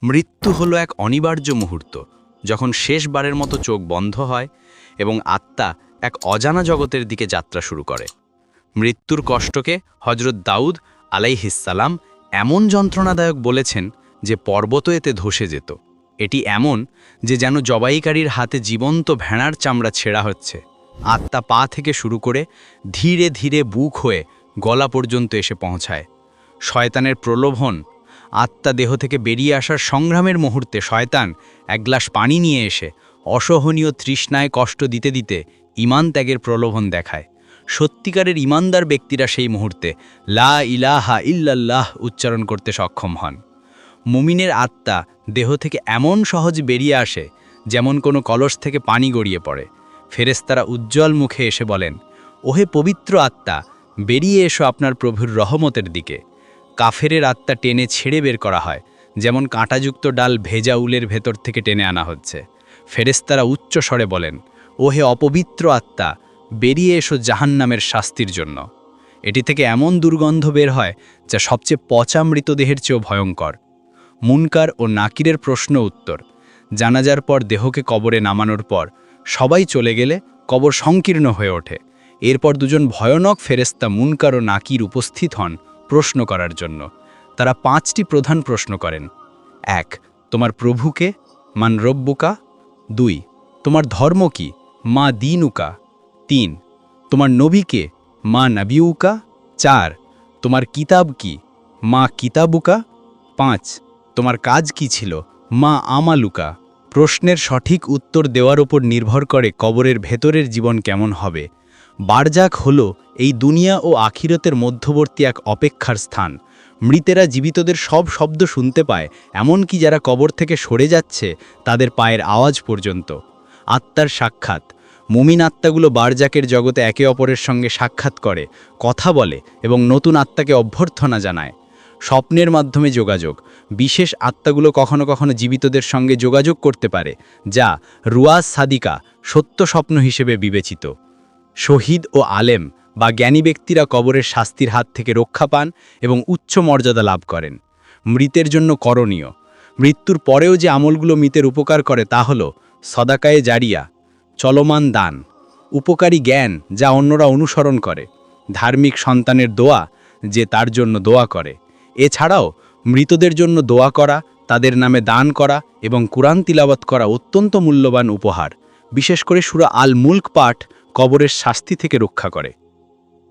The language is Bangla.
মৃত্যু হলো এক অনিবার্য মুহূর্ত, যখন শেষবারের মতো চোখ বন্ধ হয় এবং আত্মা এক অজানা জগতের দিকে যাত্রা শুরু করে। মৃত্যুর কষ্টকে হজরত দাউদ আলাইহিসসালাম এমন যন্ত্রণাদায়ক বলেছেন যে পর্বত এতে ধসে যেত। এটি এমন যে যেন জবাইকারীর হাতে জীবন্ত ভেড়ার চামড়া ছেঁড়া হচ্ছে। আত্মা পা থেকে শুরু করে ধীরে ধীরে বুক হয়ে গলা পর্যন্ত এসে পৌঁছায়। শয়তানের প্রলোভন, আত্মা দেহ থেকে বেরিয়ে আসার সংগ্রামের মুহূর্তে শয়তান এক গ্লাস পানি নিয়ে এসে অসহনীয় তৃষ্ণায় কষ্ট দিতে দিতে ঈমান ত্যাগের প্রলোভন দেখায়। সত্যিকারের ঈমানদার ব্যক্তিরা সেই মুহূর্তে লা ইলাহা ইল্লাল্লাহ উচ্চারণ করতে সক্ষম হন। মুমিনের আত্মা দেহ থেকে এমন সহজ বেরিয়ে আসে যেমন কোনো কলস থেকে পানি গড়িয়ে পড়ে। ফেরেশতারা উজ্জ্বল মুখে এসে বলেন, ওহে পবিত্র আত্মা, বেরিয়ে এসো আপনার প্রভুর রহমতের দিকে। কাফেরের আত্মা টেনে ছেড়ে বের করা হয়, যেমন কাঁটাযুক্ত ডাল ভেজা উলের ভেতর থেকে টেনে আনা হচ্ছে। ফেরেশতারা উচ্চ স্বরে বলেন, ওহে অপবিত্র আত্মা, বেরিয়ে এসো জাহান্নামের শাস্তির জন্য। এটি থেকে এমন দুর্গন্ধ বের হয় যা সবচেয়ে পচা মৃতদেহের চেয়েও ভয়ঙ্কর। মুনকার ও নাকিরের প্রশ্ন উত্তর। জানাজার পর দেহকে কবরে নামানোর পর সবাই চলে গেলে কবর সংকীর্ণ হয়ে ওঠে। এরপর দুজন ভয়ানক ফেরেশতা মুনকার ও নাকির উপস্থিত হন প্রশ্ন করার জন্য। তারা 5টি প্রধান প্রশ্ন করেন। 1. তোমার প্রভুকে? মান রব্বুকা। 2. তোমার ধর্ম কি? মা দীনুকা। 3. তোমার নবীকে? মা নাবিউকা। 4. তোমার কিতাব কি? মা কিতাবুকা। 5. তোমার কাজ কি ছিল? মা আমালুকা। প্রশ্নের সঠিক উত্তর দেওয়ার উপর নির্ভর করে কবরের ভেতরের জীবন কেমন হবে। বারজাক হল এই দুনিয়া ও আখিরতের মধ্যবর্তী এক অপেক্ষার স্থান। মৃতেরা জীবিতদের সব শব্দ শুনতে পায়, এমনকি যারা কবর থেকে সরে যাচ্ছে তাদের পায়ের আওয়াজ পর্যন্ত। আত্মার সাক্ষাৎ। মুমিন আত্মাগুলো বারজাকের জগতে একে অপরের সঙ্গে সাক্ষাৎ করে, কথা বলে এবং নতুন আত্মাকে অভ্যর্থনা জানায়। স্বপ্নের মাধ্যমে যোগাযোগ। বিশেষ আত্মাগুলো কখনো কখনো জীবিতদের সঙ্গে যোগাযোগ করতে পারে, যা রুয়াজ সাদিকা, সত্য স্বপ্ন হিসেবে বিবেচিত। শহীদ ও আলেম বা জ্ঞানী ব্যক্তিরা কবরের শাস্তির হাত থেকে রক্ষা পান এবং উচ্চ মর্যাদা লাভ করেন। মৃতের জন্য করণীয়। মৃত্যুর পরেও যে আমলগুলো মৃতের উপকার করে তা হল সদাকায়ে জারিয়া, চলমান দান, উপকারী জ্ঞান যা অন্যরা অনুসরণ করে, ধার্মিক সন্তানের দোয়া যে তার জন্য দোয়া করে। এছাড়াও মৃতদের জন্য দোয়া করা, তাদের নামে দান করা এবং কুরআন তিলাওয়াত করা অত্যন্ত মূল্যবান উপহার। বিশেষ করে সূরা আল মুলক পাঠ কবরের শাস্তি থেকে রক্ষা করে।